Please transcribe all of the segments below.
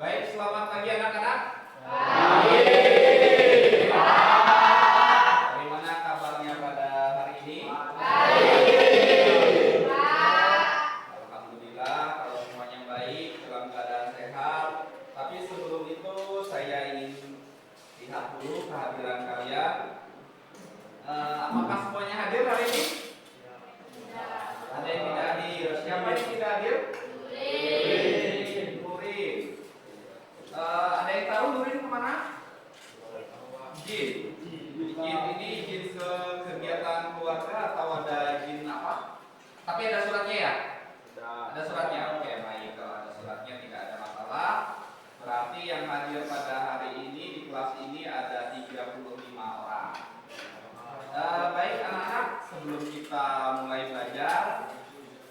Baik, selamat pagi anak-anak. Pagi. Bagaimana kabarnya pada hari ini? Baik, Pak. Alhamdulillah, kalau semuanya baik, dalam keadaan sehat. Tapi sebelum itu saya ingin lihat dulu kehadiran kalian. Apakah semuanya hadir hari ini? Ada yang tidak hadir. Siapa yang tidak hadir? Nurin. Ada yang tahu Nurin kemana? Izin. Izin ini izin ke kegiatan keluarga atau ada izin apa? Tapi ada suratnya ya? Ada suratnya. Oke, baik. Kalau ada suratnya tidak ada masalah. Berarti yang hadir pada hari ini di kelas ini ada 35 orang. Baik anak-anak, sebelum kita mulai belajar,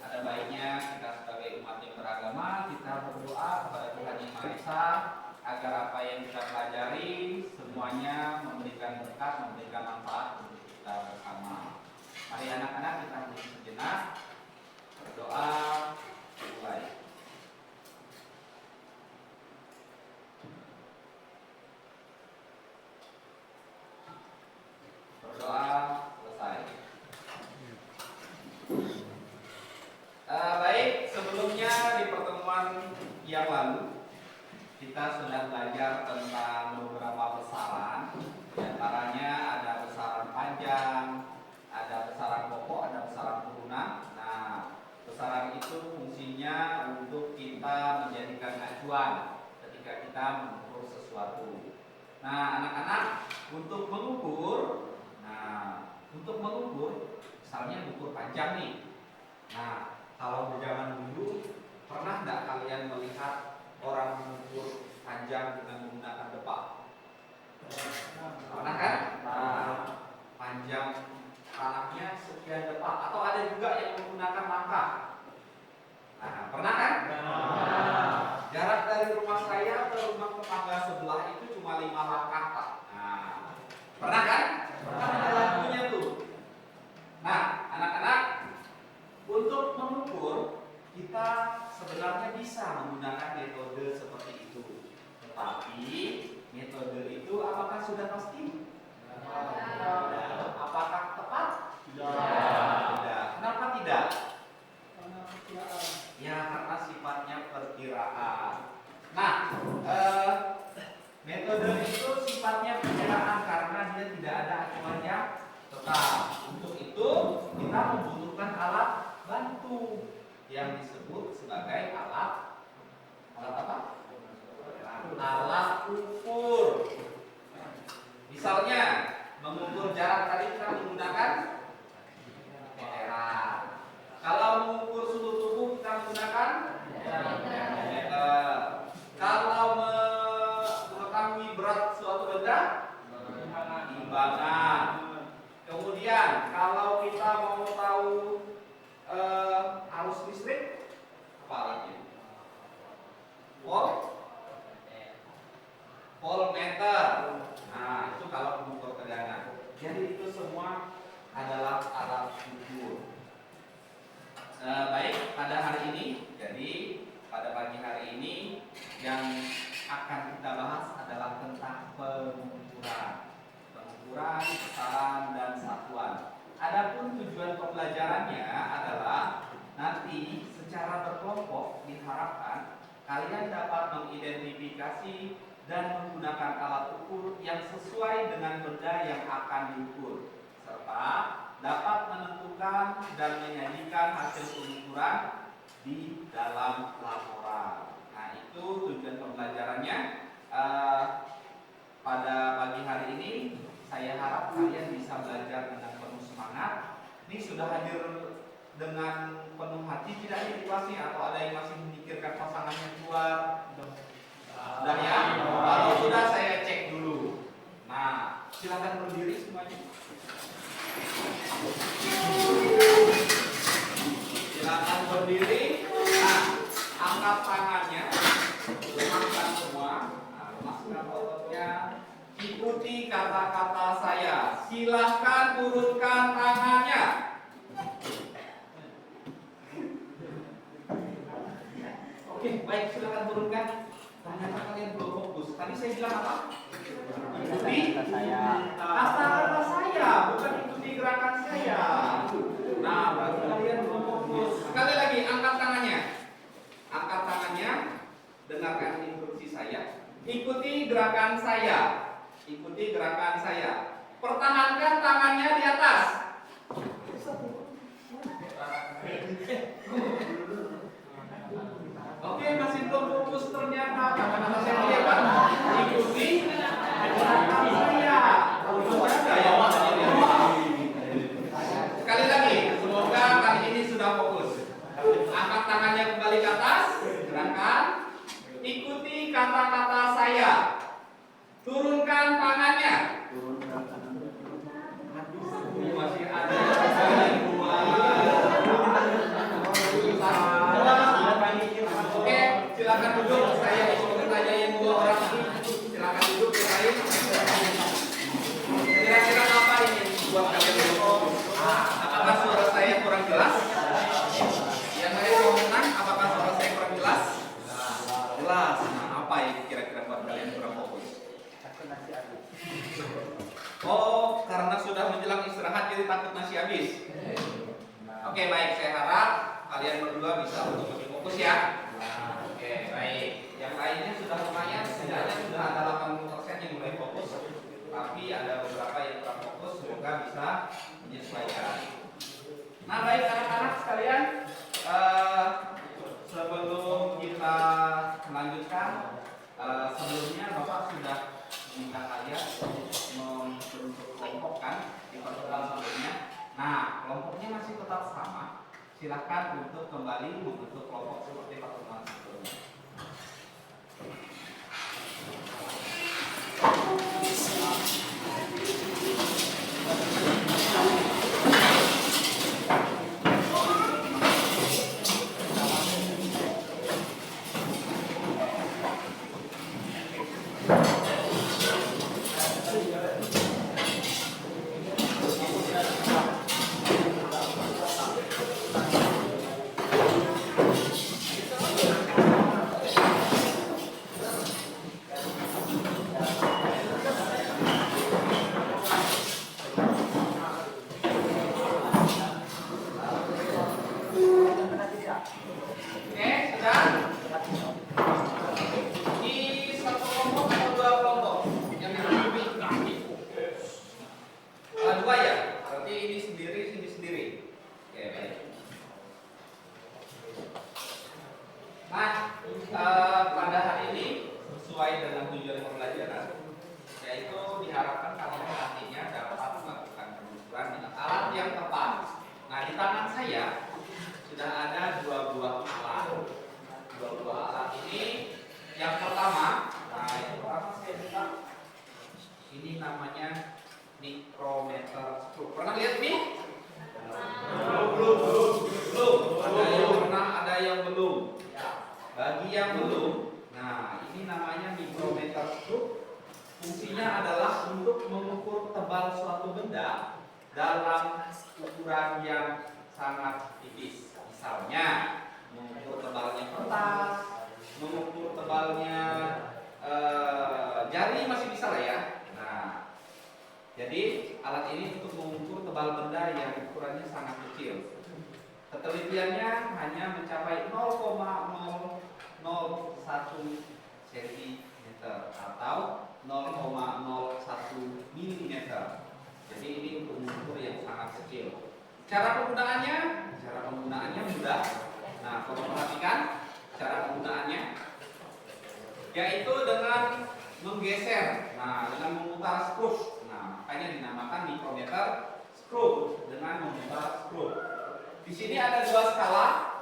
ada baiknya kita sebagai umat yang beragama kita berdoa kepada Tuhan Yang Maha Esa agar apa yang kita pelajari semuanya memberikan berkat, memberikan manfaat untuk kita bersama. Mari anak-anak kita hening sejenak, berdoa, mulai. Berdoa selesai. Baik, sebelumnya di pertemuan yang lalu kita sudah belajar tentang beberapa besaran. Di antaranya ada besaran panjang, ada besaran pokok, ada besaran turunan. Nah, besaran itu fungsinya untuk kita menjadikan acuan ketika kita mengukur sesuatu. Nah, anak-anak, untuk mengukur, misalnya mengukur panjang nih. Nah, kalau di zaman dulu pernah nggak kalian melihat orang mengukur panjang dengan menggunakan depak? Pernah kan? Nah, panjang tanahnya sekian depak. Atau ada juga yang menggunakan langkah. Nah, pernah kan? Jarak dari rumah saya ke rumah tetangga sebelah itu cuma 5 langkah, Pak. Nah, pernah kan? Pernah ada lagunya tuh. Nah, anak-anak, untuk mengukur kita sebenarnya bisa menggunakan metode seperti itu. Tetapi metode itu apakah sudah pasti? Tidak. Apakah tepat? Tidak. Kenapa tidak? Ya, karena sifatnya perkiraan. Nah, metode itu sifatnya perkiraan karena dia tidak ada acuan yang tetap. Untuk itu kita membutuhkan alat bantu yang disebut sebagai alat apa? Alat ukur. Misalnya mengukur jarak tadi kita menggunakan meteran. Kalau mengukur suhu tubuh kita menggunakan meter. Kalau mengetahui berat suatu benda timbangan. Kemudian kalau kita mau tahu arus listrik, apa alatnya? Voltmeter. Nah, itu kalau mengukur tegangan. Jadi itu semua adalah alat ukur. Baik, pada hari ini, jadi pada pagi hari ini yang akan kita bahas adalah tentang pengukuran, besaran dan satuan. Adapun tujuan pembelajarannya adalah nanti secara berkelompok diharapkan kalian dapat mengidentifikasi dan menggunakan alat ukur yang sesuai dengan benda yang akan diukur, serta dapat menentukan dan menyajikan hasil pengukuran di dalam laporan. Nah, itu tujuan pembelajarannya. Pada pagi hari ini saya harap kalian bisa belajar dengan penuh semangat. Ini sudah hadir dengan penuh hati tidak ya di kelasnya, atau ada yang masih memikirkan pasangannya keluar? Sudah ya? Kalau sudah saya cek dulu. Nah, silakan berdiri semuanya. Silakan berdiri. Nah, angkat tangannya, lemaskan semua. Nah, lemaskan ototnya. Ikuti kata-kata saya. Silakan turunkan tangannya. Oke, baik, silakan turunkan. Ternyata kalian belum fokus. Tadi saya bilang apa? Ikuti saya. kata-kata saya, bukan ikuti gerakan saya. Nah, berarti kalian belum fokus. Sekali lagi, angkat tangannya. Angkat tangannya, dengarkan instruksi saya. Ikuti gerakan saya. Ikuti gerakan saya. Pertahankan tangannya di atas. Oke, masih belum fokus ternyata. Kata-kata saya lihat, ikuti gerakan saya. Sekali lagi, semoga kali ini sudah fokus. Angkat tangannya kembali ke atas, gerakan. Ikuti kata-kata saya. Turunkan tangannya. Masih ada yang buat. Oke, silakan duduk. Saya ingin tanyain 2 orang. Silakan duduk, kirain. Kira-kira apa ini buat kalian duduk? Apakah suara saya kurang jelas? Yang lain mau menang, apakah suara saya kurang jelas? Jelas. Nah, apa yang kira-kira buat kalian kurang fokus? Oh, karena sudah menjelang istirahat jadi takut nasi habis. Oke, baik. Saya harap kalian berdua bisa untuk lebih fokus ya. Oke, baik. Yang lainnya sudah lumayan, setidaknya sudah ada 80% yang mulai fokus. Tapi ada beberapa yang kurang fokus, semoga bisa menyesuaikan. Nah, baik anak-anak sekalian, sebelum kita melanjutkan, sebelumnya Bapak sudah minta kalian membentuk kelompok kan di pertemuan sebelumnya. Nah, kelompoknya masih tetap sama. Silakan untuk kembali membentuk kelompok seperti pertemuan sebelumnya. Pada hari ini sesuai dengan tujuan pembelajaran, yaitu diharapkan kalian nantinya dapat melakukan penelusuran dengan alat yang tepat. Nah, di tangan saya sudah ada 2 buah alat. 2 buah alat ini, yang pertama, yang pertama saya buka. Ini namanya micrometer screw. Pernah lihat ini? Belum. Ada yang pernah, ada yang belum. Bagi yang belum, nah ini namanya micrometer screw. Fungsinya adalah untuk mengukur tebal suatu benda dalam ukuran yang sangat tipis. Misalnya, mengukur tebalnya kertas, mengukur tebalnya jari masih bisa lah ya. Nah, jadi alat ini untuk mengukur tebal benda yang ukurannya sangat kecil. Ketelitiannya hanya mencapai 0,001 cm atau 0,01 mm. Jadi ini untuk mengukur yang sangat kecil. Cara penggunaannya mudah. Nah, kalau perhatikan cara penggunaannya, yaitu dengan menggeser. Nah, dengan memutar screw. Nah, makanya dinamakan micrometer screw, dengan memutar screw. Di sini ada 2 skala.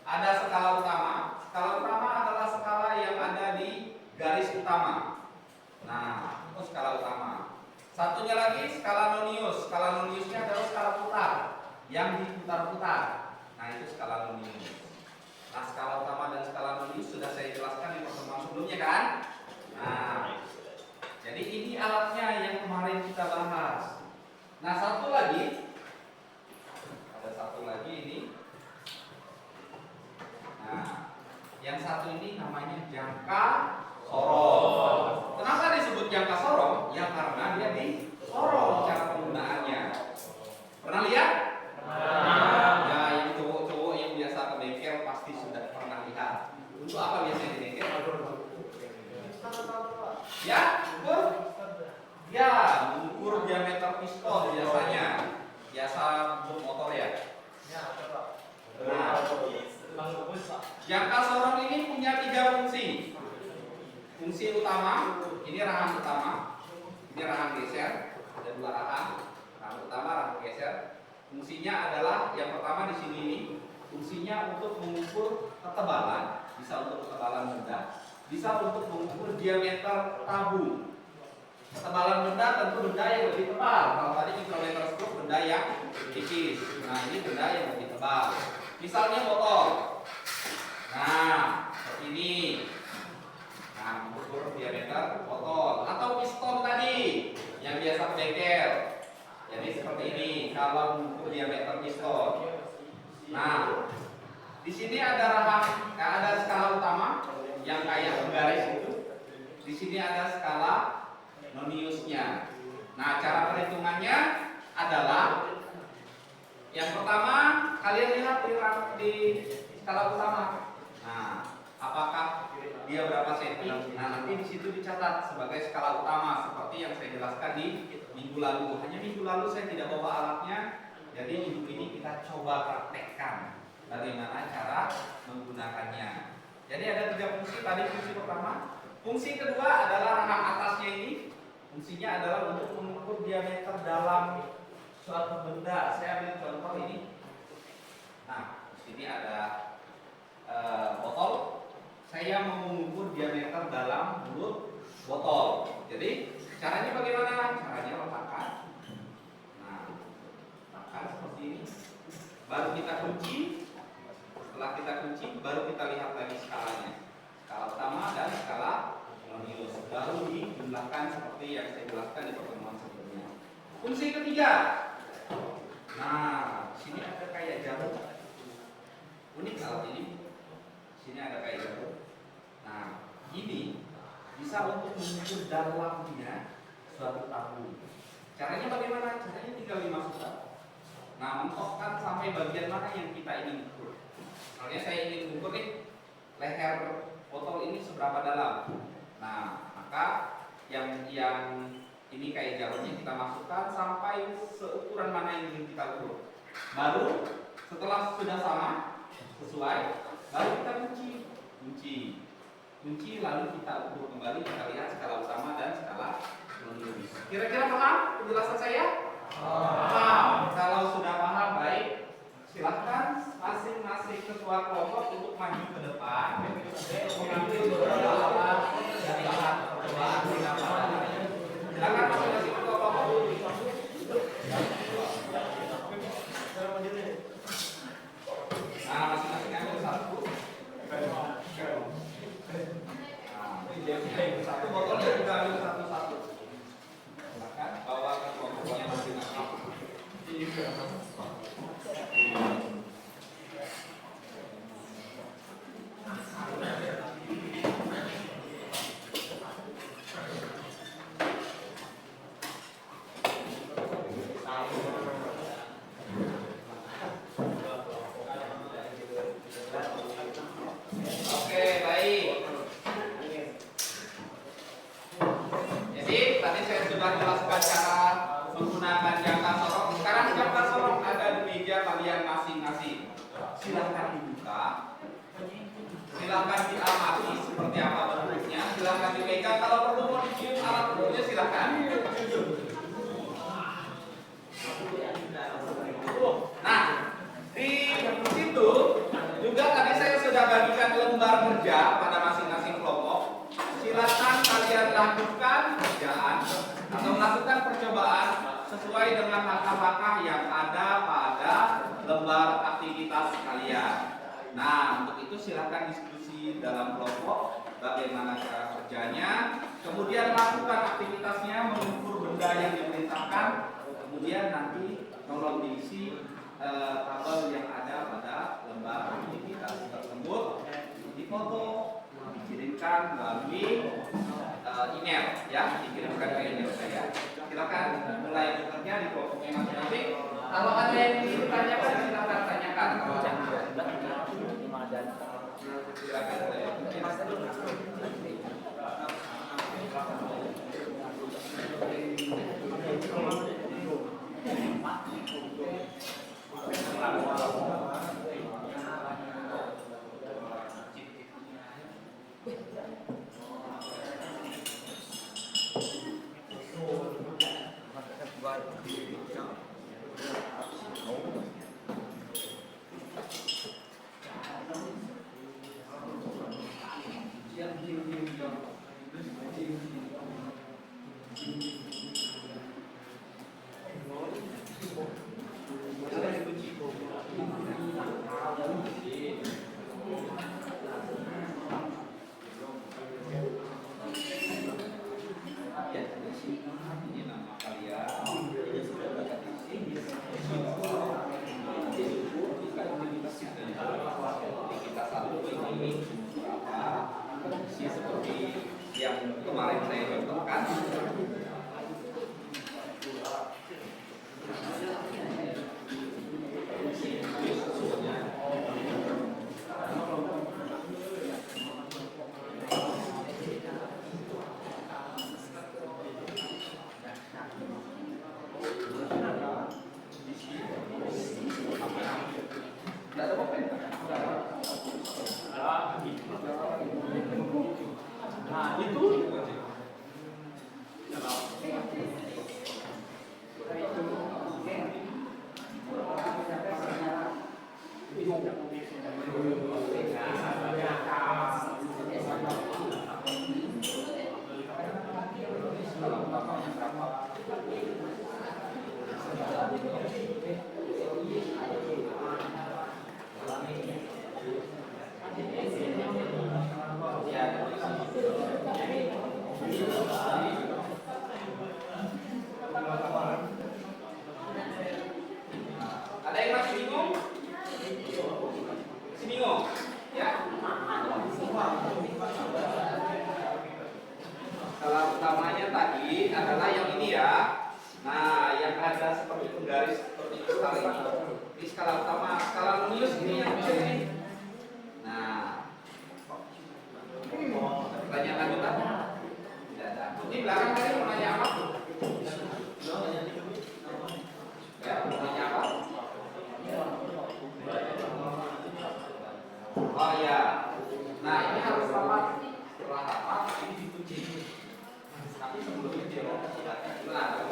Ada skala utama. Skala utama adalah skala yang ada di garis utama. Nah, itu skala utama. Satunya lagi skala nonius. Skala noniusnya adalah skala putar yang diputar-putar. Nah, itu skala nonius. Nah, skala utama dan skala nonius sudah saya jelaskan di pertemuan sebelumnya kan? Nah, jadi ini alatnya yang kemarin kita bahas. Nah, satu lagi ini. Nah, yang satu ini namanya jangka sorong. Kenapa disebut jangka sorong? Ya karena dia disorong cara penggunaannya. Pernah lihat? Ya, yang cowok-cowok yang biasa ke bengkel pasti sudah pernah lihat. Untuk apa biasanya di bengkel? Ya, ukur? Ya, mengukur diameter pistol biasanya. Biasa untuk motor ya. Nah, jangka sorong ini punya 3 fungsi. Fungsi utama, ini rahang utama, ini rahang geser, ada 2 rahang, rahang utama, rahang geser. Fungsinya adalah yang pertama di sini ini, fungsinya untuk mengukur ketebalan, bisa untuk ketebalan benda, bisa untuk mengukur diameter tabung. Ketebalan benda tentu benda yang lebih tebal. Kalau tadi mikrometer skop benda yang tipis. Nah, ini benda yang lebih tebal. Misalnya botol. Nah, seperti ini. Nah, mengukur diameter botol atau piston tadi yang biasa bengkel. Jadi seperti ini kalau mengukur diameter piston. Nah, di sini ada rahang, ada skala utama yang kayak penggaris itu. Di sini ada skala noniusnya. Nah, cara perhitungannya adalah yang pertama kalian lihat di skala utama. Nah, apakah dia berapa senti? Nah, nanti di situ dicatat sebagai skala utama seperti yang saya jelaskan di minggu lalu. Hanya minggu lalu saya tidak bawa alatnya, jadi minggu ini kita coba praktekkan bagaimana cara menggunakannya. Jadi ada 3 fungsi tadi. Fungsi pertama, fungsi kedua adalah rahang atasnya ini. Fungsinya adalah untuk mengukur diameter dalam suatu benda. Saya ambil contoh ini. Nah, di sini ada botol. Saya mau mengukur diameter dalam mulut botol. Jadi caranya bagaimana? Caranya letakkan. Nah, letakkan seperti ini. Baru kita kunci. Setelah kita kunci, baru kita lihat lagi skalanya. Skala utama dan skala nonius. Baru dijumlahkan seperti yang saya jelaskan di pertemuan sebelumnya. Fungsi ketiga. Nah, sini ada kayak jarum. Unik alat ini. Sini ada kayak jarum. Nah, ini bisa untuk mengukur dalamnya suatu tabung. Caranya bagaimana? Caranya tinggal dimasukkan. Nah, mentokkan sampai bagian mana yang kita ingin ukur. Misalnya saya ingin mengukur nih leher botol ini seberapa dalam. Nah, maka yang ini kayak jarumnya kita masukkan sampai seukuran mana yang ingin kita ukur. Baru setelah sudah sama sesuai, baru kita kunci lalu kita ukur kembali. Kita lihat skala utama dan skala nonius. Kira-kira paham penjelasan saya? Paham. Kalau sudah paham, baik. Silahkan masing-masing ketua kelompok untuk maju ke depan untuk mengambil beberapa dari alat percobaan di lapangan. Silakan masing-masing ketua kelompok. Nah, masing-masing ambil satu. Satu botolnya juga ambil satu-satu. Silakan bawa ke kelompoknya masing-masing. Oke, baik. Jadi tadi saya sudah jelaskan cara menggunakan jangka sorong. Sekarang jangka sorong ada di meja kalian masing-masing. Silahkan dibuka, silahkan diamati seperti apa bentuknya, silahkan dipegang. Kalau perlu mau dicium alat ukurnya silahkan. Nah, di situ juga tadi saya sudah bagikan lembar kerja pada masing-masing kelompok. Silakan kalian lakukan kerjaan atau melakukan percobaan sesuai dengan langkah-langkah yang ada pada lembar aktivitas kalian. Nah, untuk itu silakan diskusi dalam kelompok bagaimana cara kerjanya, kemudian lakukan aktivitasnya mengukur benda yang diperintahkan, kemudian nanti tolong diisi tabel yang ada pada lembar aktivitas tersebut, difoto, dikirimkan melalui email ya, dikirimkan ke email saya. Silakan mulai bekerja di kelompoknya masing-masing. Kalau ada yang ditanyakan silakan tanyakan. Ini nama kalian. Kita satu ini seperti yang kemarin saya contohkan. Nah, itu ada yang masih bingung? Masih bingung? Ya. Skala utamanya tadi adalah yang ini ya. Nah, yang ada seperti penggaris seperti itu kali ini. Ini skala utama, skala nulis ini yang ini. Nah, pertanyaan lanjutan? Tidak ada. Ini belakang tadi mau nanya apa? Ya, mau nanya apa? Oh ya. Nah, ini harus rapat. Setelah rapat ini dikunci. Tapi sebelum itu nah,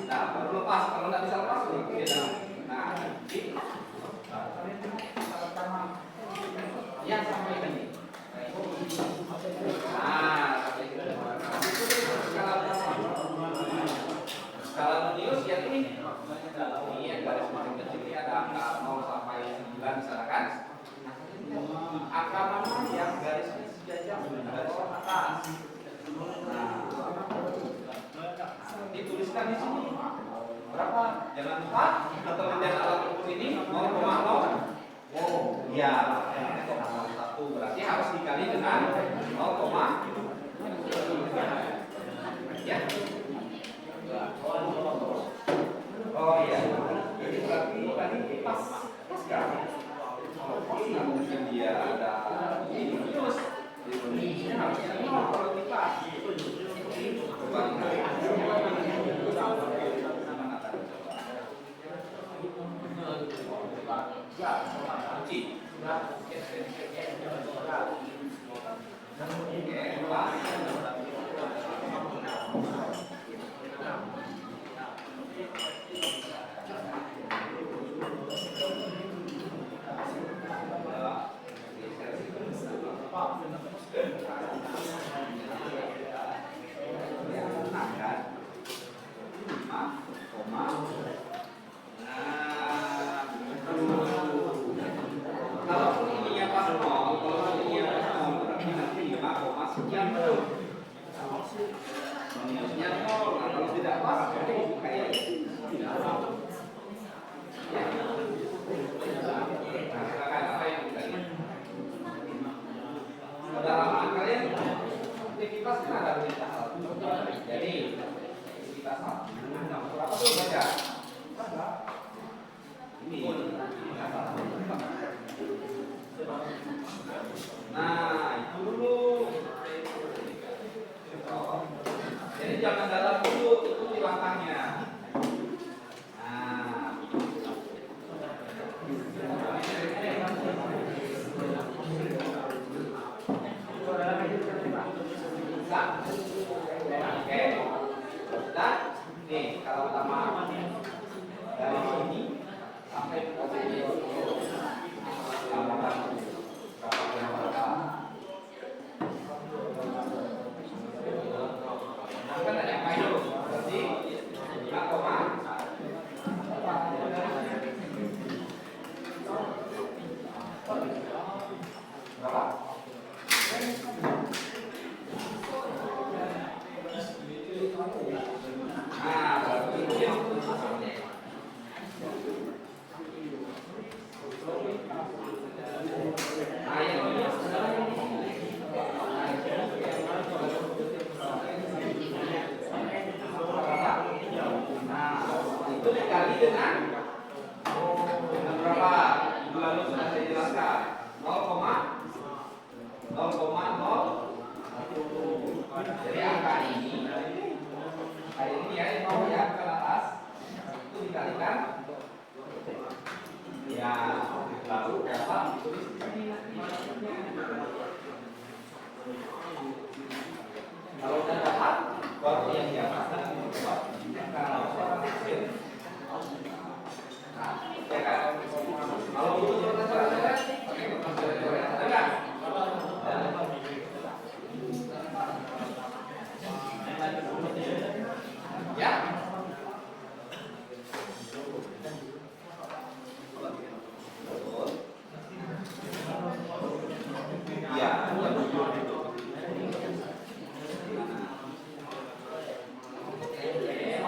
nah, baru lepas. Kalau nggak bisa lepas, beda. Nah, ini ya sampai ini. Nah, skala Newton yang ini. Ini yang garis makin kecil ini ada angka 0 sampai 9 misalkan. Angka mana yang garisnya sejajar dengan garis atas? Nah, dituliskan di sini berapa? Jangan lupa keterangan alat ukur ini 0,0. Oh, ya, 0,1 berarti harus dikali dengan 0, ya. Oh iya, jadi berarti tadi pas kan? Nggak mungkin dia ada ini terus. Ini harusnya 0 kalau kita. Sekian Ini. Nah, itu dulu. Jadi jangan dalam dulu, ikuti langkahnya. Nah, bisa. Oke. Dan nih kalau pertama dari sini sampai ke sini. Kan ada yang main dulu. Berarti 5 koma. Berapa? Nah, berarti ini. Nah, yang ini. Itu dikali dengan berapa? Lalu sudah saya jelaskan 0,0. Jadi angka ini ya, yang bawah ya, ke atas itu dikalikan ya, lalu dapat tulis di sini. Kalau udah dapat, baru yang di atas dan kalau orang kecil, nah, ya kan? Kalau butuh coret-coret, pakai kertas coret-coret, ada nggak? Ya? Iya,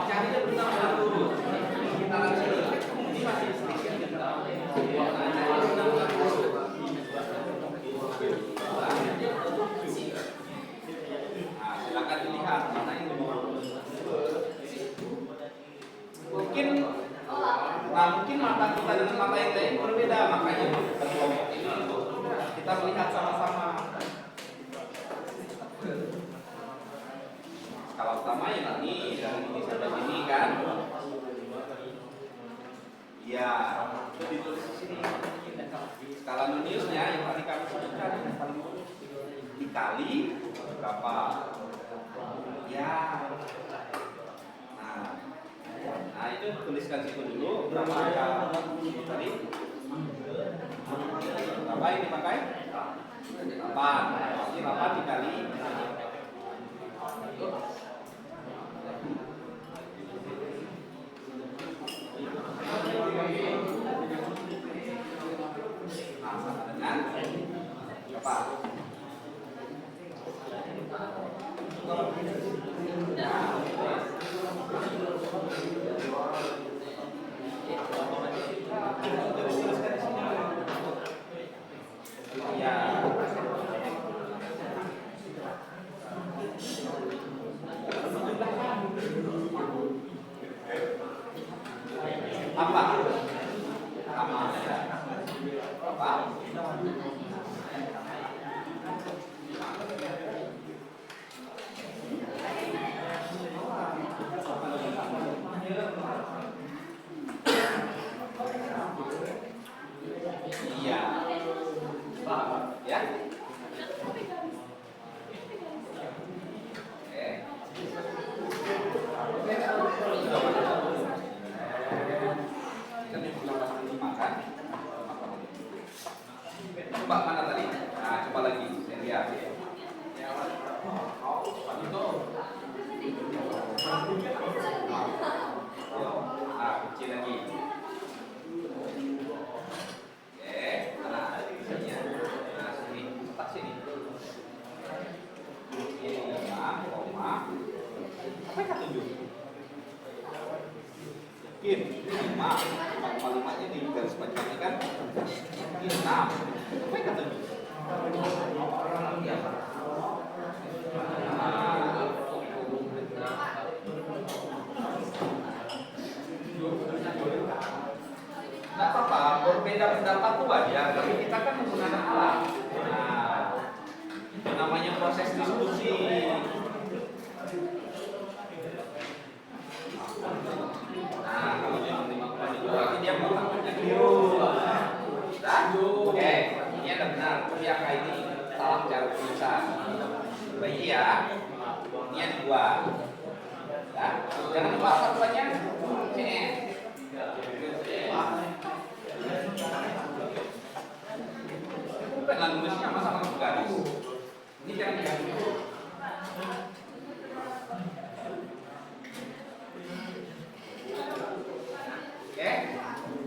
carinya benar-benar dulu. Kita lanjut. Ini masih sedikit. Nah, silakan dilihat mana yang mungkin mata kita dengan mata yang lain berbeda, makanya kelompok ini untuk kita melihat sama-sama. Skala utama ya ini dari ini sampai sini kan? Ya, itu ditulis di sini. Skala minusnya yang tadi kami sebutkan dikali berapa? Ya. Nah, itu tuliskan situ dulu berapa angka tadi? Berapa ini pakai? 8. Pasti 8 dikali. Nah, sama dengan berapa? Ya. Apa? Apa? Iya. Ya. Oke. Nggak apa-apa, berbeda pendapat tuh wajar, tapi kita kan menggunakan alat. Nah, itu namanya proses diskusi. Nah, kalau dia menerima kembali berarti dia mengatakannya keliru. Oke, ini ada benar, tapi angka ini salah cara tulisan. Baik ya, ini ada 2. Ya, jangan lupa satuannya CN. Bukan nulisnya sama garis. Ini jangan diganti. Oke.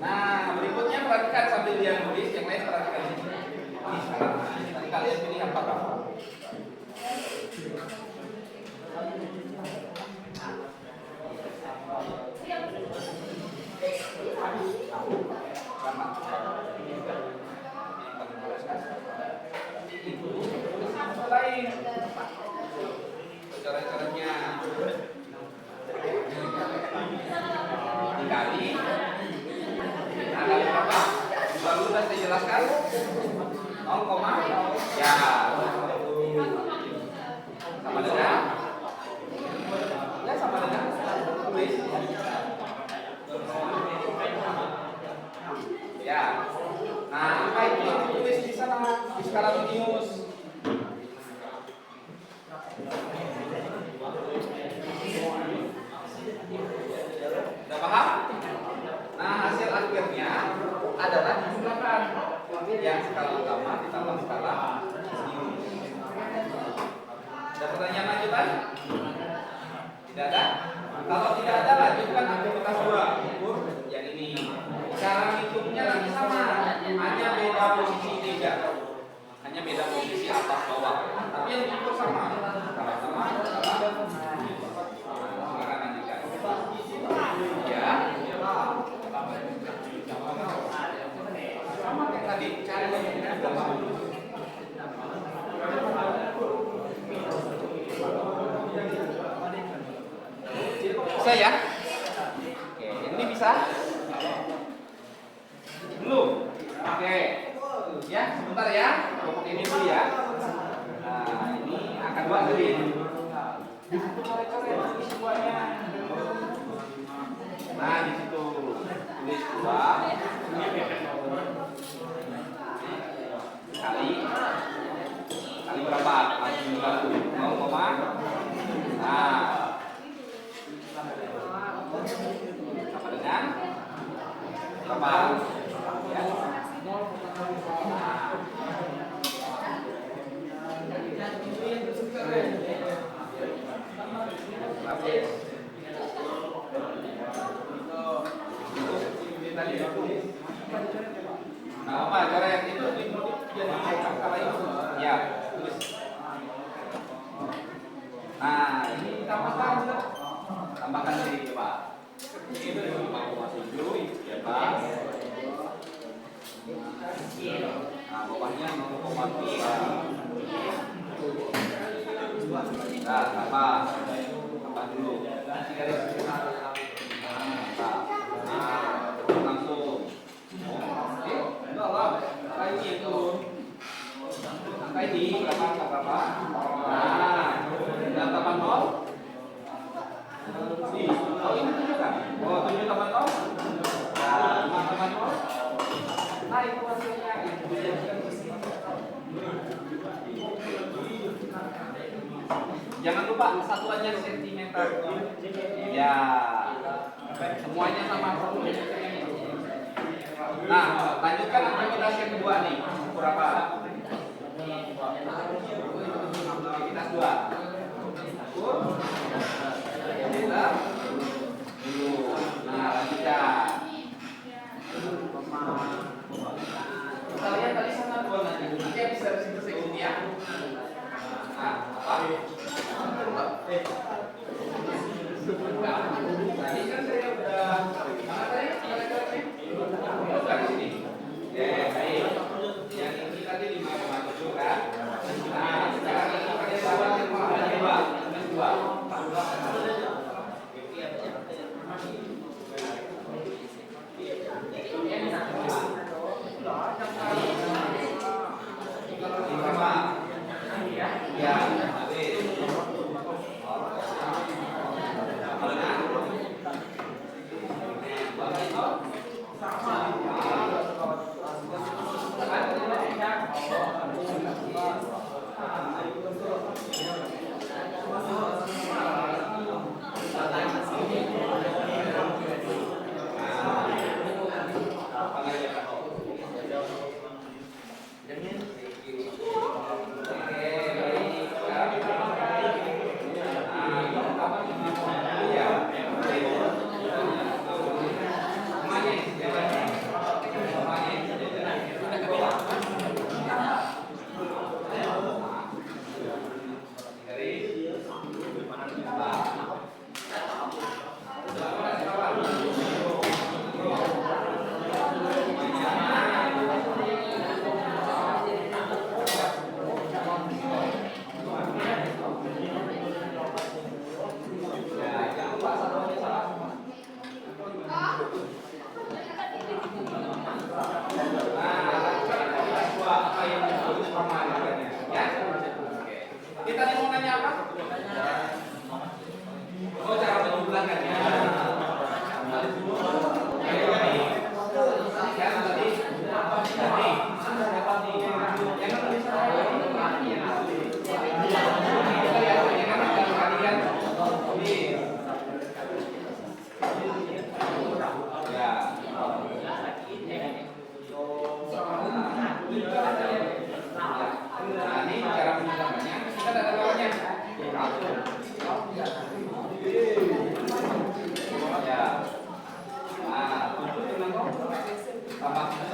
Nah, berikutnya perhatikan sambil dia nulis, yang lain perhatikan ini. Ini sekarang. Nanti kalian pilih yang berapa. Lain cara-caranya dikali. Nah, kali berapa? Baru sudah saya jelaskan 0, ya sama dengan tulis ya. Nah, apa itu tulis di sana di skala Radius. Udah paham? Nah, hasil akhirnya adalah dijumlahkan yang skala utama ditambah skala sinus. Ada pertanyaan lanjutan? Tidak ada? Kalau tidak ada, lanjutkan aktivitas 2, ukur yang ini. Cara hitungnya lagi sama, hanya beda posisi tiga, hanya beda posisi atas bawah. Tapi yang diukur sama, sama-sama. Silakan lanjutkan. Ya. Sama kayak tadi, cari yang bisa ya? Oke, ini bisa? Belum? Oke. Ya, sebentar ya. Kelompok ini dulu ya. Nah, ini akan buat dari di situ coret-coret semuanya. Nah, di situ tulis 2 kali berapa? Langsung satu. 0, nah sama dengan berapa? Ya. Nah, apa cara yang itu jadi apa itu? Ya, tulis. Nah, ini tambahkan dari coba. Ini 5,7 ya Pak. Nah, bawahnya 0,3. Nah, tambah dulu. Langsung. Enggak lah, kayak itu. Angka ini berapa? Nah, dan tambah 0. Oh, ini 7 kan? Oh, 7 tambah 0. Nah, 5 tambah 0. Nah, itu hasilnya. Jangan lupa satuannya sentimeter. Ya, semuanya sama. Nah, lanjutkan aktivitas yang kedua nih. Ukur apa? Aktivitas 2. Ukur diameter dulu. Nah, lanjutkan. Kita lihat tadi sana 2 nanti. Nanti bisa disintersek ya. Nah, apa? Tadi kan saya udah mana tadi? Dari sini. Ya, baik. Yang ini tadi 5,7 kan? Nah, sekarang ini pakai sahabat yang kedua. Yang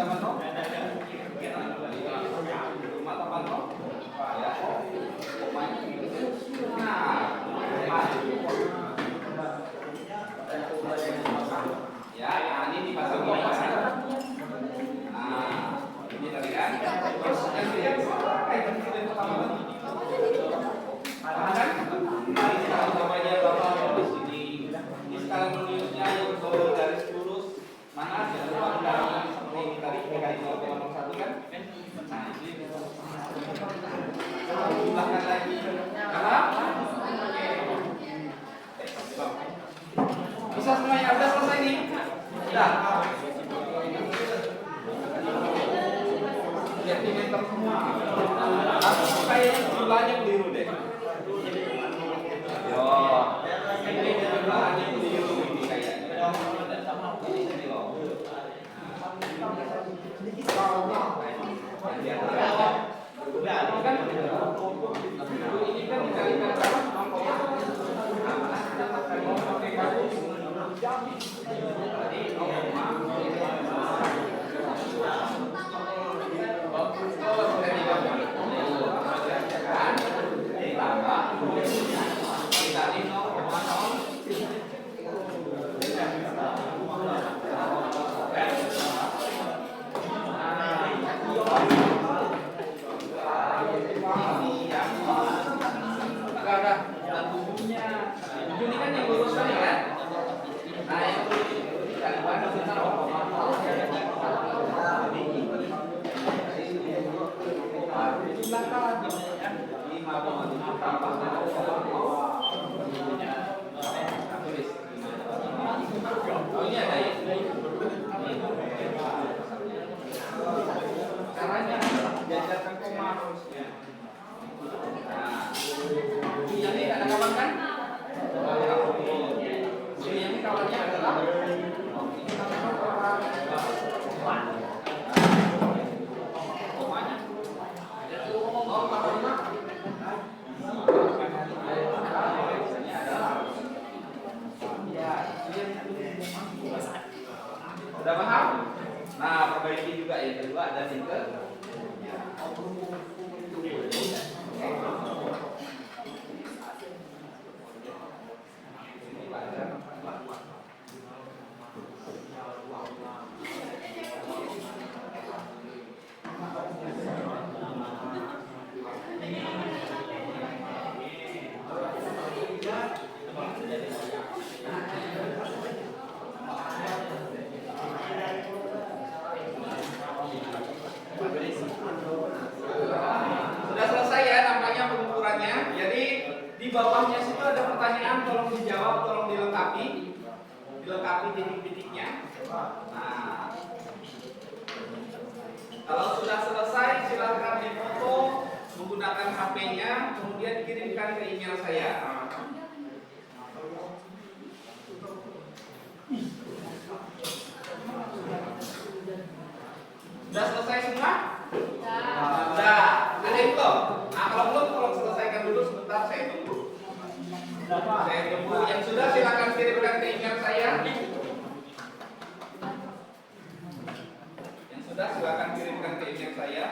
sama no? Mata pantau? Ya. Ya, ini dipasang gini kan? Nah, ini tadi kan? Terus yang kayak tadi yang pertama kan? Kan? Ini kalau utamanya bapak di sini. Ini sekarang menunjuknya yang ke garis lurus mana? Yang depan dari seperti ini tadi PKI 0,01 kan? Nah, ini tambahkan lagi. Karena bisa semuanya udah selesai nih. Udah. Sentimeter semua. Tapi kayaknya jumlahnya keliru deh. Yo, ini jumlahnya keliru ini kayaknya. Ini loh. Kan ini kan dikalikan ini kan yang lurus kan ya kan? Nah yang oh ini ada ya? Caranya jajarkan koma harusnya. Nah, ini ada kawan kan? Ini kawannya adalah komanya. Sudah paham? Nah, perbaiki juga yang kedua dan yang ke sudah selesai ya nampaknya pengukurannya. Jadi di bawahnya situ ada pertanyaan, tolong dijawab, tolong dilengkapi titik-titiknya. Nah, kalau sudah selesai silakan difoto menggunakan HP-nya, kemudian kirimkan ke email saya. Sudah selesai semua? Sudah. Ada yang belum? Nah, kalau belum tolong selesaikan dulu sebentar, saya tunggu. Yang sudah silakan kirimkan ke email saya. Yang sudah silakan kirimkan ke email saya.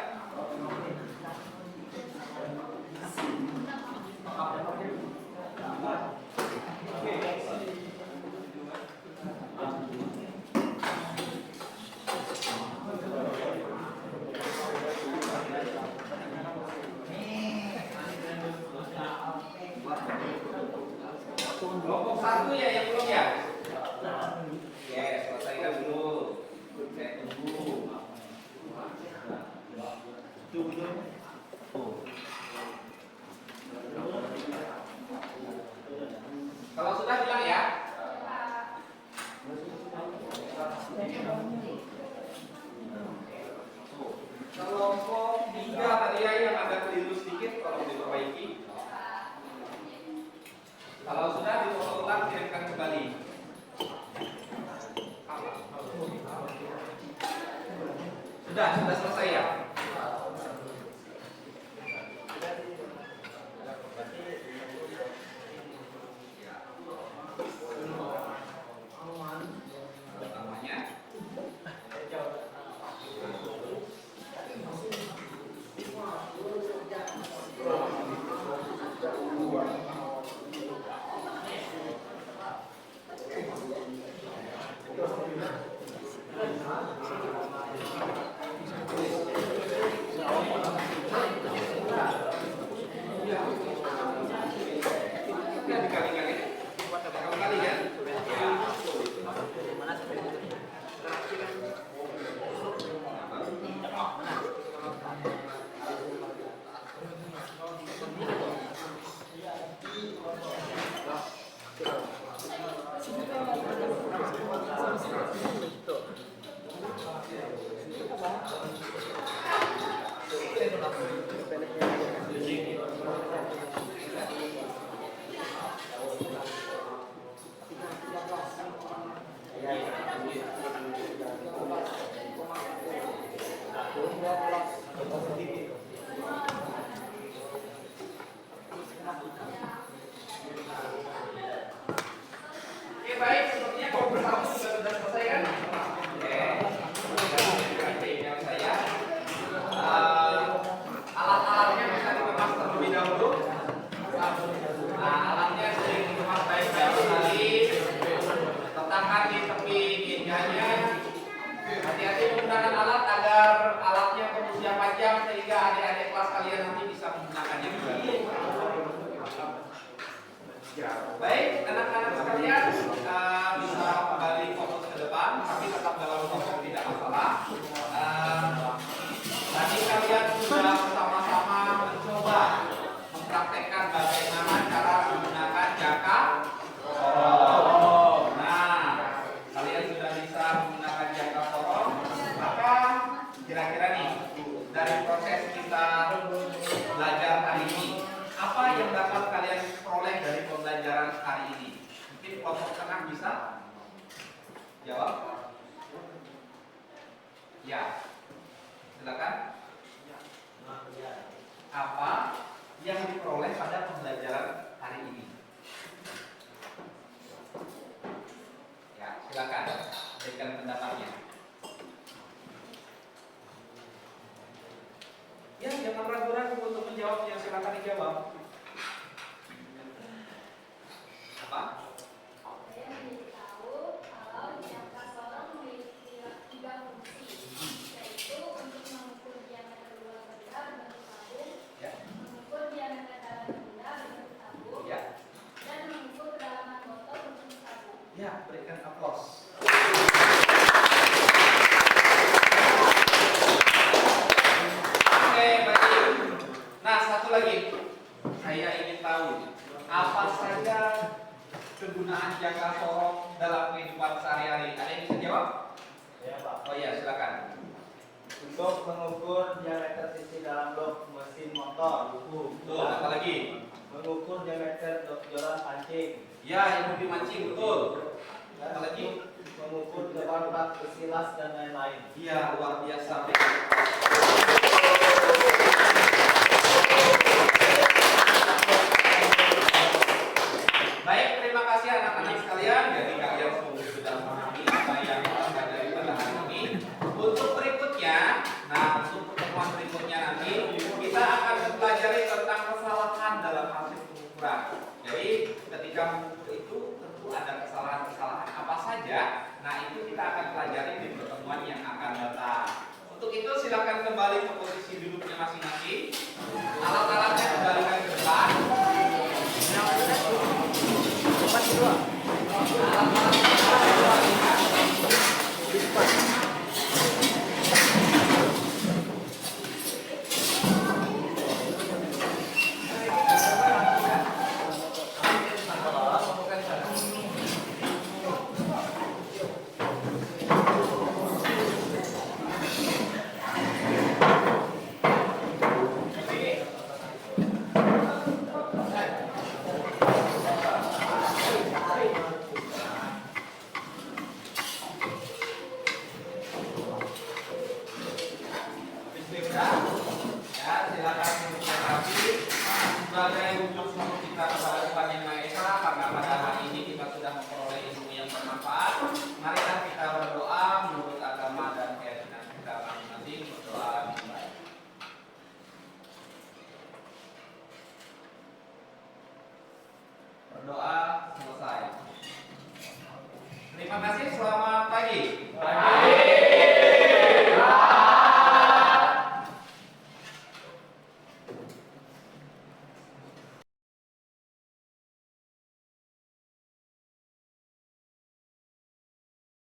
Kelompok satu ya yang belum ya? Oke, selesaikan dulu. Saya tunggu. Kalau sudah bilang ya. Kelompok 3 tadi ya yang ada keliru sedikit, tolong diperbaiki. Kalau sudah difoto ulang kirimkan kembali. Sudah selesai ya? Namanya Oke, baik, sepertinya kelompok satu sudah selesai kan? Oke, email saya. Alat-alatnya bisa dikemas terlebih dahulu. Nah, alatnya sering dikemas baik-baik sekali. Letakkan di tepi mejanya. Hati-hati menggunakan alat agar alatnya berusia panjang sehingga adik-adik kelas kalian nanti bisa menggunakannya juga. Baik, anak-anak sekalian bisa kembali fokus ke depan, tapi tetap dalam kelompok tidak masalah. Tadi kalian sudah bersama-sama mencoba mempraktekkan bagaimana cara menggunakan jangka sorong. Nah, kalian sudah bisa menggunakan jangka sorong, maka kira-kira nih dari proses kita belajar hari ini, apa yang dapat kalian peroleh dari pembelajaran hari ini? Mungkin kelompok tengah bisa jawab? Ya, silakan. Apa yang diperoleh pada pembelajaran hari ini? Ya, silakan berikan pendapatnya. Ya, jangan ragu-ragu untuk menjawabnya. Silakan dijawab. Apa? Saya menjadi tahu kalau jangka sorong memiliki 3 fungsi, yaitu untuk mengukur diameter luar benda bentuk tabung, Ya. mengukur diameter dalam benda bentuk tabung, Ya. dan mengukur kedalaman botol bentuk tabung. Ya, berikan aplaus. Oke, baik. Nah, satu lagi. Saya ingin tahu apa saja kegunaan jangka sorong dalam kehidupan sehari-hari. Ada yang bisa jawab? Ya, Pak. Oh iya, silakan. Untuk mengukur diameter sisi dalam blok mesin motor, Betul, apa lagi? mengukur diameter joran pancing, Ya, yang lebih mancing, betul. dan Apa lagi? mengukur depan rak besi las dan lain-lain. Iya, luar biasa. Baik, terima kasih anak-anak sekalian. Jadi kalian semua sudah memahami apa yang kita pelajari pada hari ini. Untuk berikutnya, nah untuk pertemuan berikutnya nanti kita akan mempelajari tentang kesalahan dalam hasil pengukuran. Jadi ketika mengukur itu tentu ada kesalahan-kesalahan apa saja. Nah itu kita akan pelajari di pertemuan yang akan datang. Untuk itu silakan kembali ke posisi duduknya masing-masing. Alat-alatnya kembalikan ke depan. Ya, silakan duduk rapi. Sebagai wujud syukur kita kepada Tuhan Yang Maha Esa, karena pada hari ini kita sudah memperoleh ilmu yang bermanfaat. Marilah kita berdoa menurut agama dan keyakinan kita masing-masing. Berdoa dimulai. Berdoa selesai. Terima kasih selama